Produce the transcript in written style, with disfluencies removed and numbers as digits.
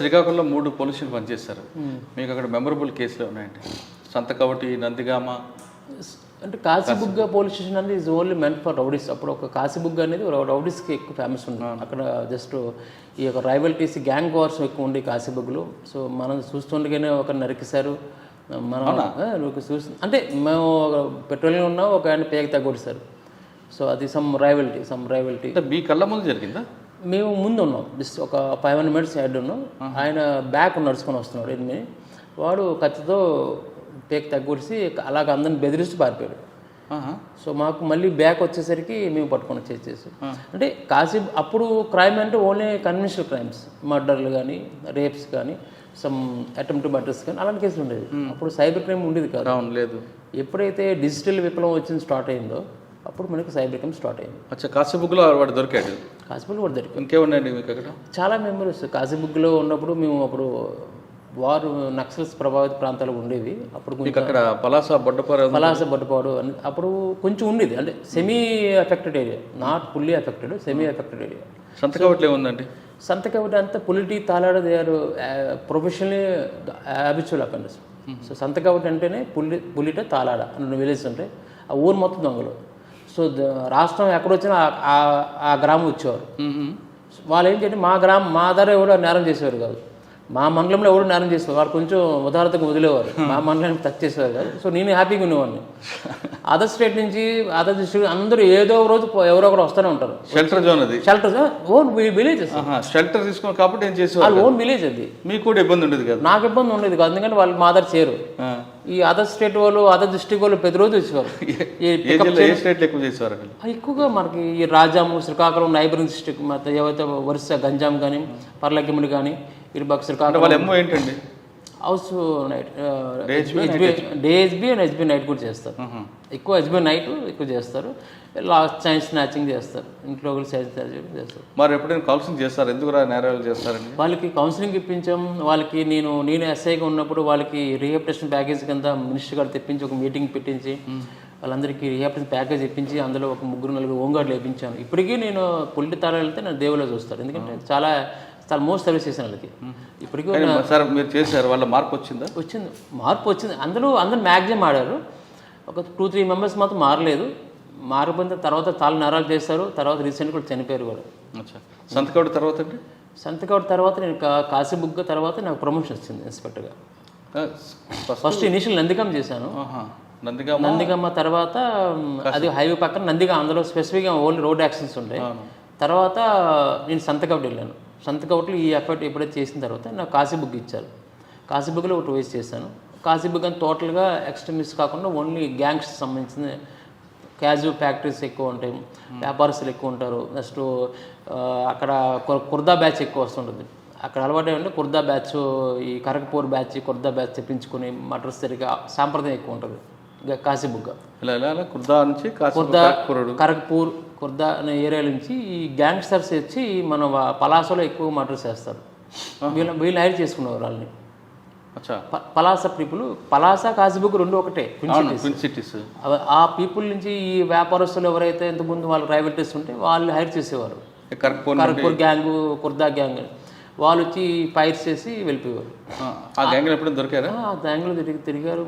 శ్రీకాకుళంలో 3 police station పనిచేస్తారు. మీకు అక్కడ మెమరబుల్ కేసులు ఉన్నాయండి? సంతకవటి, నందిగామ. అంటే కాశీబుగ్గ పోలీస్ స్టేషన్ అనేది is only meant for rowdies. అప్పుడు ఒక కాశీబుగ్గ అనేది రౌడీస్కి ఎక్కువ ఫేమస్ ఉంది. అక్కడ జస్ట్ ఈ యొక్క రైవల్టీస్, గ్యాంగ్ వార్స్ ఎక్కువ ఉండి కాశీబుగ్గలో. సో మనం చూస్తుండగానే ఒక నరికేశారు. మనం అంటే మేము పెట్రోలింగ్ ఉన్నాం, ఒక ఆయన పేగ తగ్గొడిస్తారు. సో అది సమ్ రైవల్టీ. మీ కళ్ళ ముందు జరిగిందా? మేము ముందు ఉన్నాం, జస్ట్ ఒక 500 minutes హెడ్ ఉన్నాం. ఆయన బ్యాక్ నడుచుకొని వస్తున్నాడు ఎనిమిది. వాడు కత్తితో పేక తగ్గొడిసి అలాగ అందరిని బెదిరిస్తూ పారిపోయాడు. సో మాకు మళ్ళీ బ్యాక్ వచ్చేసరికి మేము పట్టుకొని చేసేసి, అంటే అప్పుడు క్రైమ్ అంటే ఓన్లీ కన్వెన్షనల్ క్రైమ్స్, మర్డర్లు కానీ, రేప్స్ కానీ, సమ్ అటెంప్ట్ మర్డర్స్ కానీ అలాంటి కేసులు ఉండేది. అప్పుడు సైబర్ క్రైమ్ ఉండేది కాదు. లేదు. ఎప్పుడైతే డిజిటల్ విప్లవం వచ్చింది స్టార్ట్ అయిందో అప్పుడు మనకి సైబర్ క్రైమ్ స్టార్ట్ అయింది. అచ్చా, కాశీబుగ్లో వాడు దొరికాడు. కాశీబుగ్లో వాడు దొరికాడు. ఇంకేమున్నాయండి మీకు అక్కడ? చాలా మెమరీస్. కాశీబుగ్లో ఉన్నప్పుడు మేము అప్పుడు వారు నక్సల్స్ ప్రభావిత ప్రాంతాలు ఉండేవి. అప్పుడు అక్కడ పలాస బొడ్డపాడు అప్పుడు కొంచెం ఉండేది, అంటే semi affected area, not fully affected, semi affected area. సంతకవట్లో ఏముందండి? సంతకవటి అంతా Puliti, Talada, they are professionally habitual offenders. So Santhakaviti అంటేనే పులిట, తాలాడ అన్న విలేజ్ ఉంటాయి. ఆ ఊరు మొత్తం దొంగలు. సో రాష్ట్రం ఎక్కడొచ్చినా ఆ గ్రామం వచ్చేవారు. వాళ్ళు ఏంటంటే మా ధర ఎవడో నేరం చేసేవారు కాదు, మా మండలంలో ఎవరు నేరం చేసేవారు. వారు కొంచెం ఉదారతకు వదిలేవారు, మా మండలానికి టచ్ చేసేవారు కాదు. సో నేను హ్యాపీగా ఉండేవాడిని. అదర్ స్టేట్ నుంచి, అదర్ డిస్ట్రిక్ట్ అందరూ ఏదో రోజు ఎవరో ఒకరు వస్తూనే ఉంటారు. షెల్టర్ జోన్ అది. Shelter own villages. షెల్టర్ తీసుకుని కాబట్టి ఏం చేసేవారు? ఓన్ విలేజ్ అది. మీకు కూడా ఇబ్బంది ఉండేది కదా? నాకు ఇబ్బంది ఉండేది కాదు, ఎందుకంటే వాళ్ళు మా దగ్గర చేరు. ఈ అదర్ స్టేట్ వాళ్ళు, అదర్ డిస్ట్రిక్ట్ వాళ్ళు ప్రతిరోజు వచ్చేవారు. ఏ స్టేట్లో ఎక్కువ చేసేవారు? ఎక్కువగా మనకి ఈ రాజాము, శ్రీకాకుళం, నైబరింగ్ డిస్ట్రిక్ట్ మొత్తం ఏవైతే వరుస గంజాం కానీ, పర్లకిమిడి కానీ, ఇరుబాక్, శ్రీకాకుళం. వాళ్ళ ఎమ్మో ఏంటండి? House night, day HB and HB night కూడా చేస్తారు. ఎక్కువ హెచ్బి నైట్ ఎక్కువ చేస్తారు. లాస్ట్ చైన్ స్నాచింగ్ చేస్తారు, ఇంట్లో ఒకరు చైన్ స్నాచింగ్ చేస్తారు. మరి ఎప్పుడైనా కౌన్సిలింగ్ చేస్తారు? ఎందుకు నేరాలు చేస్తారండి? వాళ్ళకి కౌన్సిలింగ్ ఇప్పించాం. వాళ్ళకి నేను ఎస్ఐగా ఉన్నప్పుడు వాళ్ళకి రీహాబిలిటేషన్ ప్యాకేజ్ కింద మినిస్టర్ గారు తెప్పించి ఒక మీటింగ్ పెట్టించి వాళ్ళందరికీ రీహాబిలిటేషన్ ప్యాకేజ్ ఇప్పించి అందులో ఒక 3-4 హోంగార్డులు వేయించాను. ఇప్పటికీ నేను పుల్లి తాళాలు వెళ్తే నేను దేవులో చూస్తాను, ఎందుకంటే చాలా మోస్ట్ సర్వీస్ చేశాను వాళ్ళకి. ఇప్పటికీ సార్ మీరు చేశారు, వాళ్ళ మార్పు వచ్చింది. మార్పు వచ్చింది. అందరూ మ్యాక్సిమం ఆడారు. ఒక 2-3 members మాత్రం మారలేదు. మారిపోయిన తర్వాత చాలా నేరాలు చేస్తారు. తర్వాత రీసెంట్గా కూడా చనిపోయారు కూడా. సంతకవటి తర్వాత అండి? సంతకవటి తర్వాత నేను కాశీబుగ్గ తర్వాత నాకు ప్రమోషన్ వచ్చింది ఇన్స్పెక్టర్గా. ఫస్ట్ ఇనిషియల్ నందిగామ చేశాను. నందిగామ తర్వాత అది హైవే పక్కన నందిగామ, అందులో స్పెసిఫిక్గా ఓన్లీ రోడ్ యాక్సిడెంట్స్ ఉంటాయి. తర్వాత నేను సంతకవటి వెళ్ళాను. సంతకవటిలో ఈ ఎఫర్ట్ ఎప్పుడైతే చేసిన తర్వాత నాకు కాశీబుగ్గ ఇచ్చారు. కాశీబుగ్గలో ఒక 2 years చేశాను. కాశీబుగ్గ టోటల్గా ఎక్స్ట్రీమిస్ట్ కాకుండా ఓన్లీ గ్యాంగ్స్ సంబంధించిన క్యాజువల్ ఫ్యాక్టరీస్ ఎక్కువ ఉంటాయి, వ్యాపారస్తులు ఎక్కువ ఉంటారు. నెక్స్ట్ అక్కడ కుర్దా బ్యాచ్ ఎక్కువ వస్తుంటుంది. అక్కడ అలవాటు ఏమంటే కుర్దా బ్యాచ్, ఈ కరకపూర్ బ్యాచ్, కుర్దా బ్యాచ్ తెప్పించుకొని మటర్స్ తిరిగి సాంప్రదాయం ఎక్కువ ఉంటుంది కాశీబుగ్గ. కుర్దా నుంచి కరకపూర్, కుర్దా అనే ఏరియా నుంచి ఈ గ్యాంగ్స్టర్స్ వచ్చి మన పలాసలో ఎక్కువ మర్డర్స్ చేస్తారు. వీళ్ళు హైర్ చేసుకునేవారు వాళ్ళని. పలాస పీపుల్, పలాస, కాశీబుగ్గ 2 ఒకటే, ట్విన్ సిటీస్. ఆ పీపుల్ నుంచి ఈ వ్యాపారస్తులు ఎవరైతే ఇంతకుముందు వాళ్ళు రైవల్టీస్ ఉంటే వాళ్ళు హైర్ చేసేవారు. కరకపూర్ గ్యాంగ్, కుర్దా గ్యాంగ్ వాళ్ళు వచ్చి ఫైర్ చేసి వెళ్ళిపోయేవారు. ఆ గ్యాంగ్లో ఎప్పుడైనా దొరికారా? ఆ గ్యాంగ్లో తిరిగారు.